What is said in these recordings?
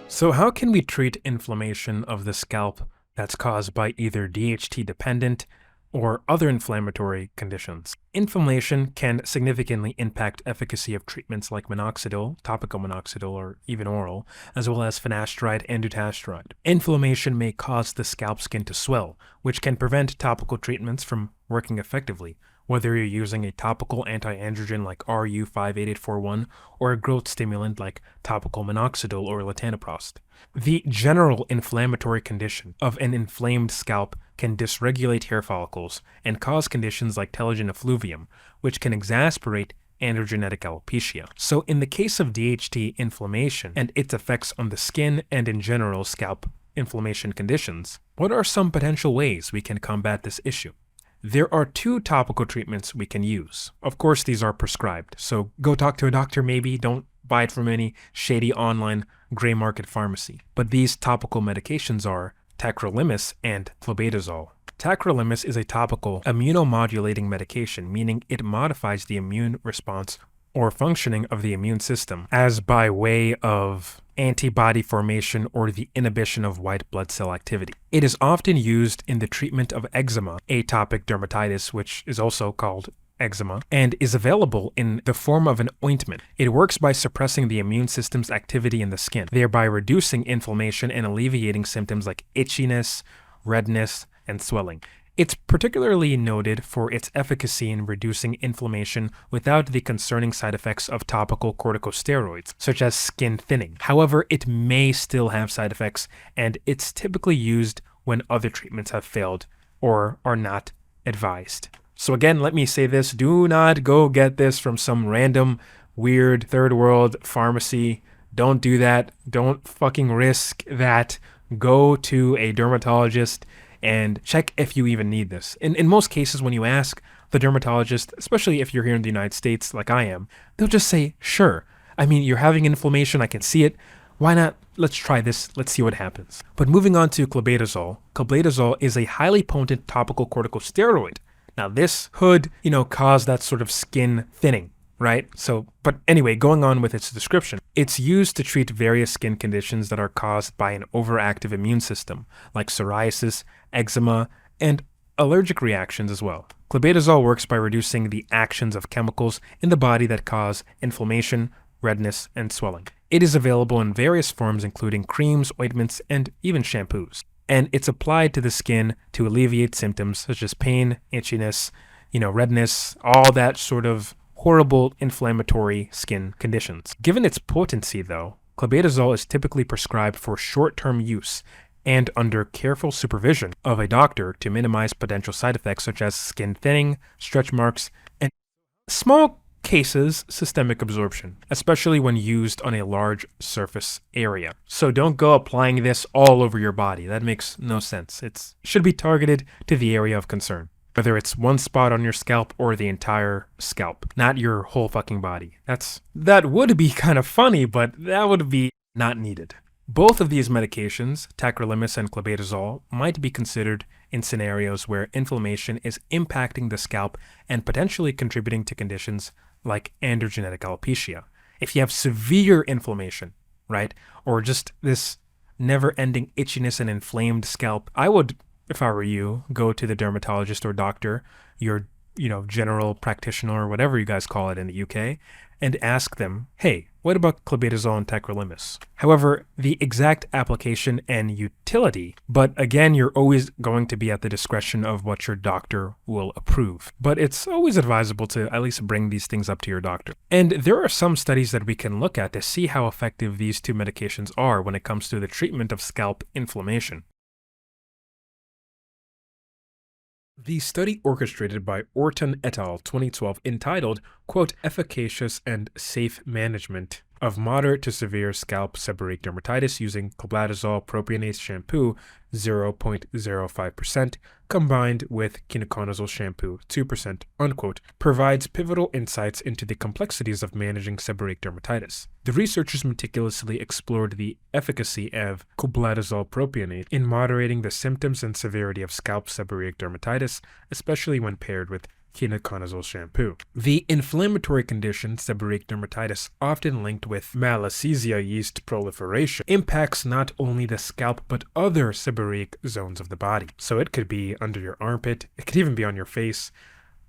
So how can we treat inflammation of the scalp that's caused by either DHT-dependent or other inflammatory conditions? Inflammation can significantly impact efficacy of treatments like minoxidil, topical minoxidil, or even oral, as well as finasteride and dutasteride. Inflammation may cause the scalp skin to swell, which can prevent topical treatments from working effectively, whether you're using a topical anti-androgen like RU58841 or a growth stimulant like topical minoxidil or latanoprost. The general inflammatory condition of an inflamed scalp can dysregulate hair follicles and cause conditions like telogen effluvium, which can exacerbate androgenetic alopecia. So in the case of DHT inflammation and its effects on the skin and in general scalp inflammation conditions, what are some potential ways we can combat this issue? There are two topical treatments we can use. Of course, these are prescribed, so go talk to a doctor maybe, don't buy it from any shady online gray market pharmacy. But these topical medications are Tacrolimus and Clobetasol. Tacrolimus is a topical immunomodulating medication, meaning it modifies the immune response or functioning of the immune system as by way of antibody formation or the inhibition of white blood cell activity. It is often used in the treatment of eczema, atopic dermatitis, which is also called eczema, and is available in the form of an ointment. It works by suppressing the immune system's activity in the skin, thereby reducing inflammation and alleviating symptoms like itchiness, redness, and swelling. It's particularly noted for its efficacy in reducing inflammation without the concerning side effects of topical corticosteroids, such as skin thinning. However, it may still have side effects, and it's typically used when other treatments have failed or are not advised. So again, let me say this, do not go get this from some random, weird, third world pharmacy. Don't do that. Don't fucking risk that. Go to a dermatologist and check if you even need this. In most cases, when you ask the dermatologist, especially if you're here in the United States like I am, they'll just say, sure. I mean, you're having inflammation, I can see it. Why not? Let's try this. Let's see what happens. But moving on to clobetasol. Clobetasol is a highly potent topical corticosteroid. Now this could, cause that sort of skin thinning, right? But anyway, going on with its description, it's used to treat various skin conditions that are caused by an overactive immune system, like psoriasis, eczema, and allergic reactions as well. Clobetasol works by reducing the actions of chemicals in the body that cause inflammation, redness, and swelling. It is available in various forms, including creams, ointments, and even shampoos. And it's applied to the skin to alleviate symptoms such as pain, itchiness, redness, all that sort of horrible inflammatory skin conditions. Given its potency, though, clobetasol is typically prescribed for short-term use and under careful supervision of a doctor to minimize potential side effects such as skin thinning, stretch marks, and small cases systemic absorption, especially when used on a large surface area. So don't go applying this all over your body. That makes no sense. It should be targeted to the area of concern, whether it's one spot on your scalp or the entire scalp, not your whole fucking body. That would be kind of funny, but that would be not needed. Both of these medications, tacrolimus and clobetasol, might be considered in scenarios where inflammation is impacting the scalp and potentially contributing to conditions like androgenetic alopecia. If you have severe inflammation, right, or just this never-ending itchiness and inflamed scalp, I would, if I were you, go to the dermatologist or doctor, your general practitioner or whatever you guys call it in the UK, and ask them, hey, what about clobetasol and tacrolimus? However, the exact application and utility, but again, you're always going to be at the discretion of what your doctor will approve. But it's always advisable to at least bring these things up to your doctor. And there are some studies that we can look at to see how effective these two medications are when it comes to the treatment of scalp inflammation. The study orchestrated by Orton et al. 2012 entitled, quote, Efficacious and Safe Management of Moderate to Severe Scalp Seborrhoeic Dermatitis using Clobetasol propionate shampoo 0.05% combined with ketoconazole shampoo 2%, unquote, provides pivotal insights into the complexities of managing seborrhoeic dermatitis. The researchers meticulously explored the efficacy of Clobetasol propionate in moderating the symptoms and severity of scalp seborrhoeic dermatitis, especially when paired with ketoconazole shampoo. The inflammatory condition seborrhoeic dermatitis, often linked with Malassezia yeast proliferation, impacts not only the scalp but other seborrhoeic zones of the body. So it could be under your armpit, it could even be on your face,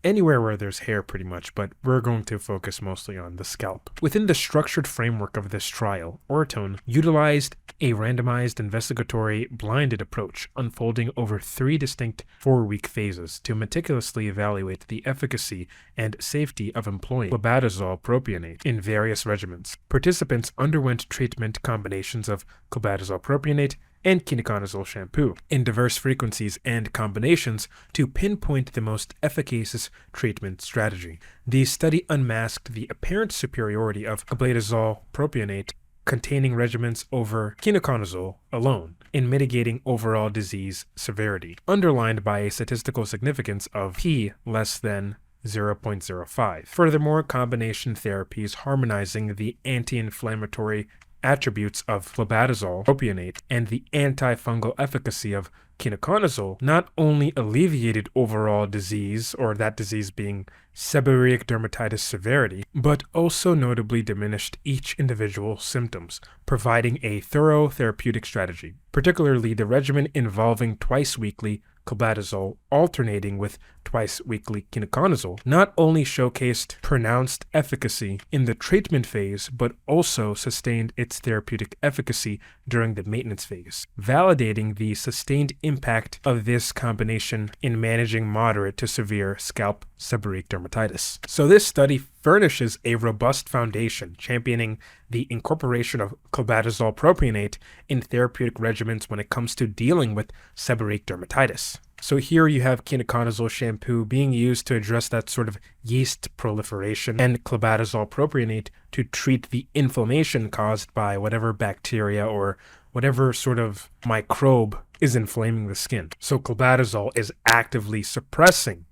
anywhere where there's hair pretty much, but we're going to focus mostly on the scalp. Within the structured framework of this trial, Ortone utilized a randomized investigatory blinded approach unfolding over 3 distinct 4-week phases to meticulously evaluate the efficacy and safety of employing clobetasol propionate in various regimens. Participants underwent treatment combinations of clobetasol propionate and ketoconazole shampoo in diverse frequencies and combinations to pinpoint the most efficacious treatment strategy. The study unmasked the apparent superiority of clobetasol propionate containing regimens over ketoconazole alone in mitigating overall disease severity, underlined by a statistical significance of p less than 0.05. Furthermore, combination therapies harmonizing the anti-inflammatory attributes of clobetasol propionate and the antifungal efficacy of ketoconazole not only alleviated overall disease, or that disease being seborrhoeic dermatitis severity, but also notably diminished each individual's symptoms, providing a thorough therapeutic strategy. Particularly the regimen involving twice-weekly clobetasol alternating with twice-weekly ketoconazole not only showcased pronounced efficacy in the treatment phase, but also sustained its therapeutic efficacy during the maintenance phase, validating the sustained impact of this combination in managing moderate to severe scalp seborrhoeic dermatitis. So this study furnishes a robust foundation championing the incorporation of clobetasol propionate in therapeutic regimens when it comes to dealing with seborrhoeic dermatitis. So here you have ketoconazole shampoo being used to address that sort of yeast proliferation, and clobetasol propionate to treat the inflammation caused by whatever bacteria or whatever sort of microbe is inflaming the skin. So clobetasol is actively suppressing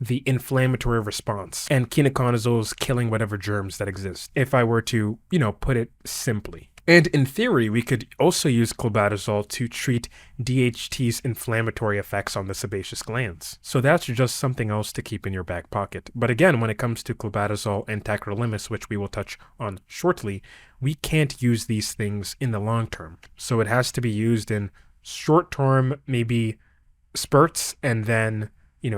the inflammatory response, and ketoconazole is killing whatever germs that exist, if I were to, put it simply. And in theory, we could also use clobetasol to treat DHT's inflammatory effects on the sebaceous glands. So that's just something else to keep in your back pocket. But again, when it comes to clobetasol and Tacrolimus, which we will touch on shortly, we can't use these things in the long term. So it has to be used in short term, maybe spurts, and then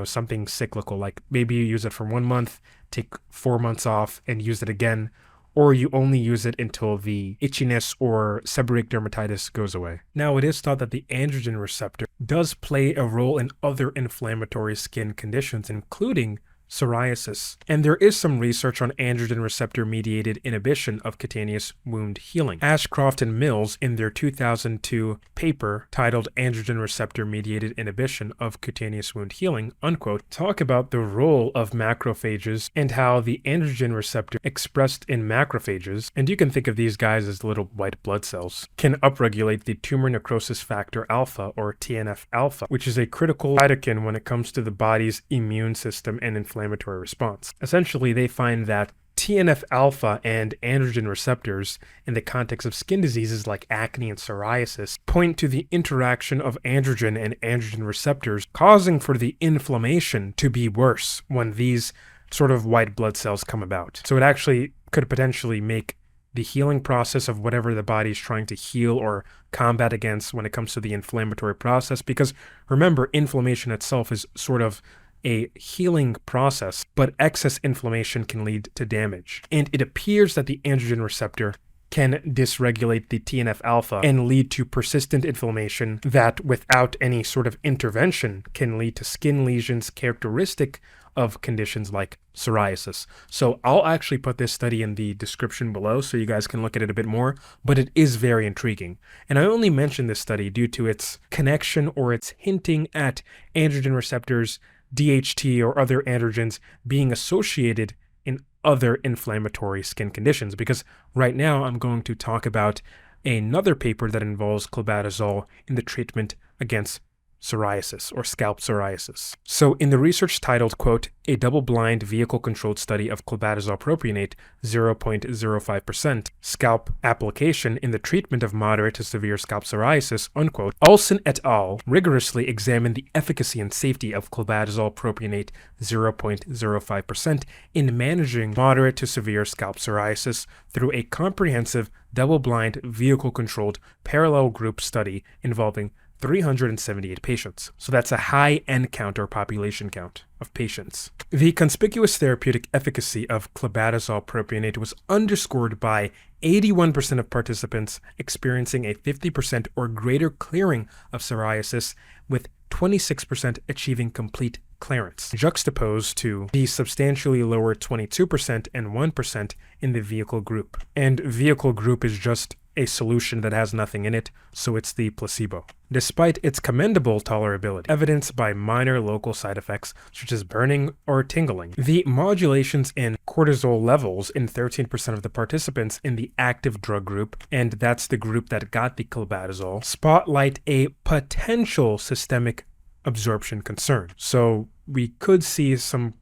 something cyclical, like maybe you use it for 1 month, take 4 months off and use it again, or you only use it until the itchiness or seborrhoeic dermatitis goes away. Now, it is thought that the androgen receptor does play a role in other inflammatory skin conditions, including psoriasis, and there is some research on androgen receptor mediated inhibition of cutaneous wound healing. Ashcroft and Mills, in their 2002 paper titled Androgen Receptor Mediated Inhibition of Cutaneous Wound Healing, unquote, talk about the role of macrophages and how the androgen receptor expressed in macrophages, and you can think of these guys as little white blood cells, can upregulate the tumor necrosis factor alpha, or TNF alpha, which is a critical cytokine when it comes to the body's immune system and inflammatory response. Essentially, they find that TNF alpha and androgen receptors in the context of skin diseases like acne and psoriasis point to the interaction of androgen and androgen receptors, causing for the inflammation to be worse when these sort of white blood cells come about. So it actually could potentially make the healing process of whatever the body is trying to heal or combat against when it comes to the inflammatory process, because remember, inflammation itself is sort of a healing process, but excess inflammation can lead to damage. And it appears that the androgen receptor can dysregulate the TNF alpha and lead to persistent inflammation that, without any sort of intervention, can lead to skin lesions characteristic of conditions like psoriasis. So I'll actually put this study in the description below so you guys can look at it a bit more, but it is very intriguing. And I only mention this study due to its connection, or its hinting at androgen receptors, DHT, or other androgens being associated in other inflammatory skin conditions, because right now I'm going to talk about another paper that involves clobetasol in the treatment against psoriasis or scalp psoriasis. So in the research titled, quote, a double-blind vehicle-controlled study of clobetasol propionate 0.05% scalp application in the treatment of moderate to severe scalp psoriasis, unquote, Olson et al. Rigorously examined the efficacy and safety of clobetasol propionate 0.05% in managing moderate to severe scalp psoriasis through a comprehensive double-blind vehicle-controlled parallel group study involving 378 patients. So that's a high N count or population count of patients. The conspicuous therapeutic efficacy of clobetasol propionate was underscored by 81% of participants experiencing a 50% or greater clearing of psoriasis, with 26% achieving complete clearance, juxtaposed to the substantially lower 22% and 1% in the vehicle group. And vehicle group is just a solution that has nothing in it, so it's the placebo. Despite its commendable tolerability, evidenced by minor local side effects such as burning or tingling, the modulations in cortisol levels in 13% of the participants in the active drug group, and that's the group that got the clobetasol, spotlight a potential systemic absorption concern. So we could see some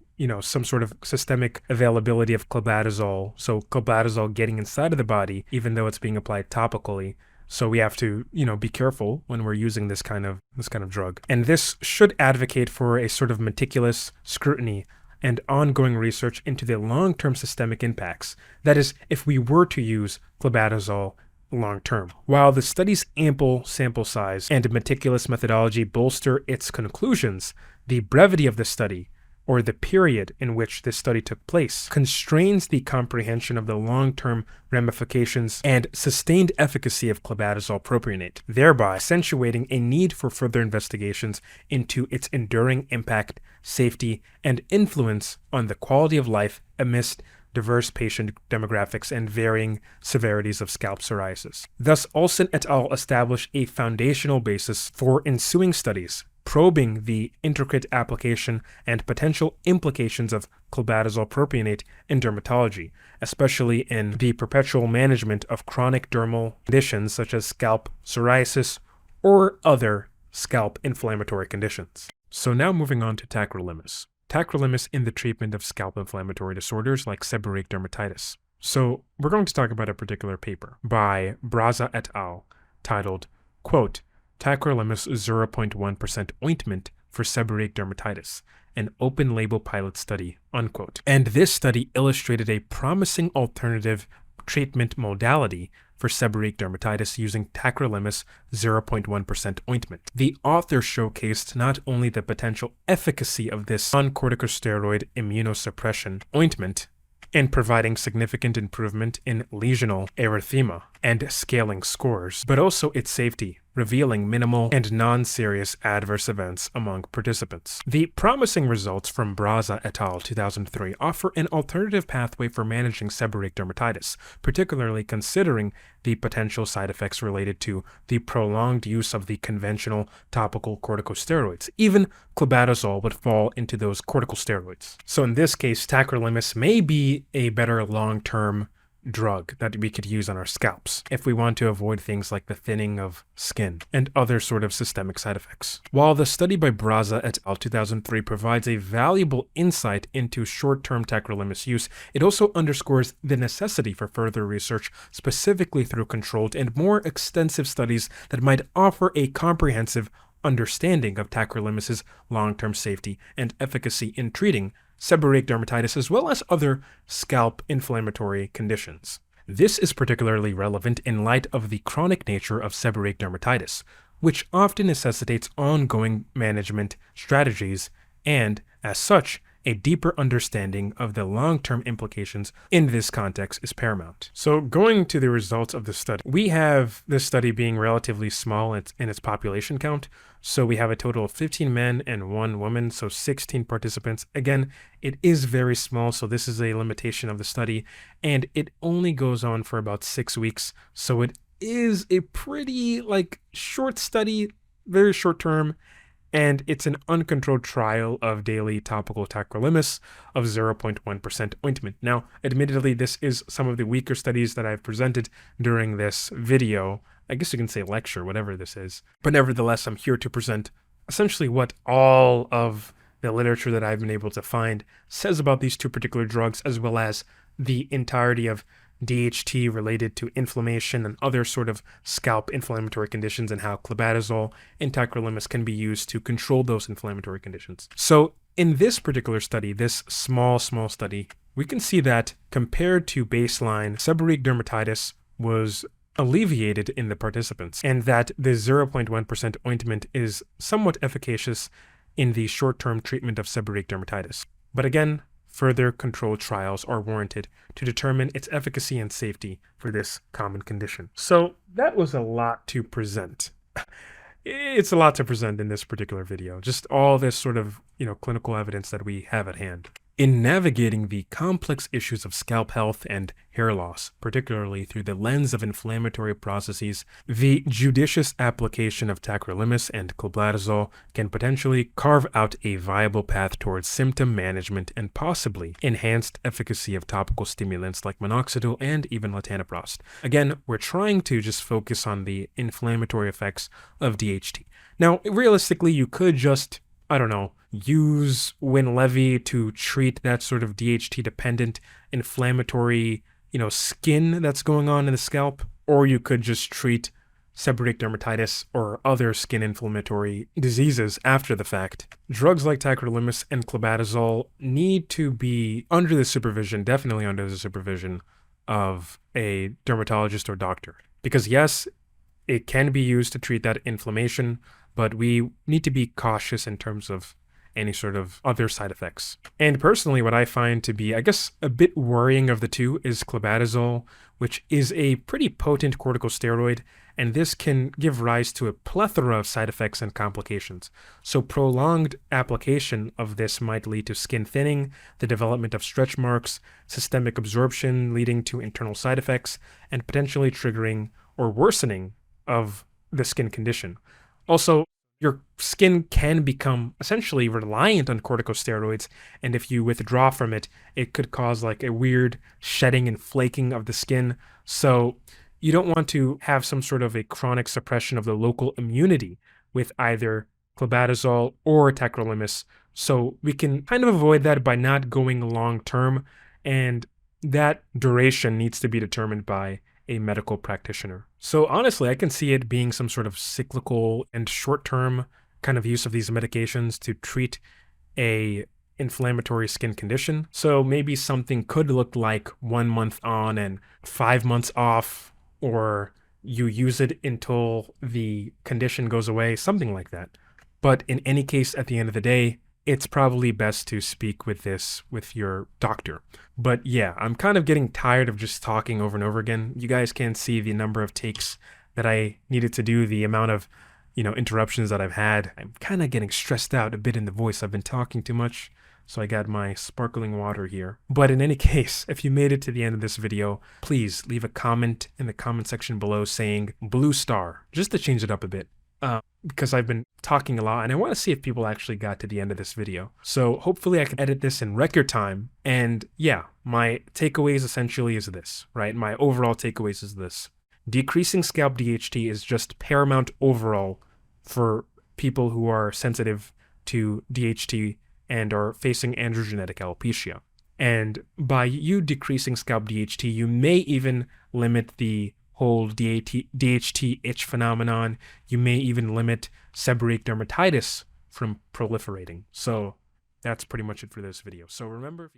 sort of systemic availability of clobetasol. So clobetasol getting inside of the body, even though it's being applied topically. So we have to, be careful when we're using this kind of drug. And this should advocate for a sort of meticulous scrutiny and ongoing research into the long-term systemic impacts. That is, if we were to use clobetasol long-term. While the study's ample sample size and meticulous methodology bolster its conclusions, the brevity of the study, or the period in which this study took place, constrains the comprehension of the long-term ramifications and sustained efficacy of clobetasol propionate, thereby accentuating a need for further investigations into its enduring impact, safety, and influence on the quality of life amidst diverse patient demographics and varying severities of scalp psoriasis. Thus, Olson et al. Established a foundational basis for ensuing studies probing the intricate application and potential implications of clobetasol propionate in dermatology, especially in the perpetual management of chronic dermal conditions such as scalp psoriasis or other scalp inflammatory conditions. So now moving on to tacrolimus. Tacrolimus in the treatment of scalp inflammatory disorders like seborrhoeic dermatitis. So we're going to talk about a particular paper by Braza et al. Titled, quote, Tacrolimus 0.1% ointment for seborrhoeic dermatitis, an open-label pilot study, unquote. And this study illustrated a promising alternative treatment modality for seborrhoeic dermatitis using tacrolimus 0.1% ointment. The author showcased not only the potential efficacy of this non-corticosteroid immunosuppression ointment in providing significant improvement in lesional erythema and scaling scores, but also its safety, revealing minimal and non-serious adverse events among participants. The promising results from Braza et al. 2003 offer an alternative pathway for managing seborrhoeic dermatitis, particularly considering the potential side effects related to the prolonged use of the conventional topical corticosteroids. Even clobetasol would fall into those corticosteroids. So in this case, tacrolimus may be a better long-term drug that we could use on our scalps if we want to avoid things like the thinning of skin and other sort of systemic side effects. While the study by Braza et al. 2003 provides a valuable insight into short-term tacrolimus use, it also underscores the necessity for further research, specifically through controlled and more extensive studies that might offer a comprehensive understanding of tacrolimus's long-term safety and efficacy in treating seborrhoeic dermatitis as well as other scalp inflammatory conditions. This is particularly relevant in light of the chronic nature of seborrhoeic dermatitis, which often necessitates ongoing management strategies and, as such, a deeper understanding of the long-term implications in this context is paramount. So going to the results of the study, we have this study being relatively small in its population count. So we have a total of 15 men and 1 woman, so 16 participants. Again, it is very small, so this is a limitation of the study, and it only goes on for about 6 weeks. So it is a pretty short study, very short term, and it's an uncontrolled trial of daily topical tacrolimus of 0.1% ointment. Now, admittedly, this is some of the weaker studies that I've presented during this video. I guess you can say lecture, whatever this is. But nevertheless, I'm here to present essentially what all of the literature that I've been able to find says about these two particular drugs, as well as the entirety of DHT related to inflammation and other sort of scalp inflammatory conditions, and how clobetasol and tacrolimus can be used to control those inflammatory conditions. So in this particular study, this small study, we can see that compared to baseline, seborrhoeic dermatitis was alleviated in the participants, and that the 0.1% ointment is somewhat efficacious in the short-term treatment of seborrhoeic dermatitis. But again, further controlled trials are warranted to determine its efficacy and safety for this common condition. So that was a lot to present. It's a lot to present in this particular video, just all this sort of, clinical evidence that we have at hand. In navigating the complex issues of scalp health and hair loss, particularly through the lens of inflammatory processes, the judicious application of tacrolimus and clobetasol can potentially carve out a viable path towards symptom management and possibly enhanced efficacy of topical stimulants like minoxidil and even latanoprost. Again, we're trying to just focus on the inflammatory effects of DHT. Now, realistically, you could just, use Winlevi to treat that sort of DHT-dependent inflammatory, skin that's going on in the scalp, or you could just treat seborrhoeic dermatitis or other skin inflammatory diseases after the fact. Drugs like tacrolimus and clobetasol need to be under the supervision, definitely under the supervision of a dermatologist or doctor. Because yes, it can be used to treat that inflammation, but we need to be cautious in terms of any sort of other side effects. And personally, what I find to be, I guess, a bit worrying of the two is clobetasol, which is a pretty potent corticosteroid, and this can give rise to a plethora of side effects and complications. So prolonged application of this might lead to skin thinning, the development of stretch marks, systemic absorption leading to internal side effects, and potentially triggering or worsening of the skin condition. Also, your skin can become essentially reliant on corticosteroids, and if you withdraw from it, it could cause like a weird shedding and flaking of the skin. So you don't want to have some sort of a chronic suppression of the local immunity with either clobetasol or tacrolimus. So we can kind of avoid that by not going long term, and that duration needs to be determined by a medical practitioner. So honestly, I can see it being some sort of cyclical and short-term kind of use of these medications to treat a inflammatory skin condition. So maybe something could look like 1 month on and 5 months off, or you use it until the condition goes away, something like that. But in any case, at the end of the day, it's probably best to speak with your doctor. But yeah, I'm kind of getting tired of just talking over and over again. You guys can see the number of takes that I needed to do, the amount of, interruptions that I've had. I'm kind of getting stressed out a bit in the voice. I've been talking too much, so I got my sparkling water here. But in any case, if you made it to the end of this video, please leave a comment in the comment section below saying blue star, just to change it up a bit. Because I've been talking a lot and I want to see if people actually got to the end of this video. So hopefully I can edit this in record time. And yeah, my takeaways essentially is this, right? My overall takeaways is this. Decreasing scalp DHT is just paramount overall for people who are sensitive to DHT and are facing androgenetic alopecia. And by you decreasing scalp DHT, you may even limit the whole DHT itch phenomenon. You may even limit seborrhoeic dermatitis from proliferating. So that's pretty much it for this video. So remember,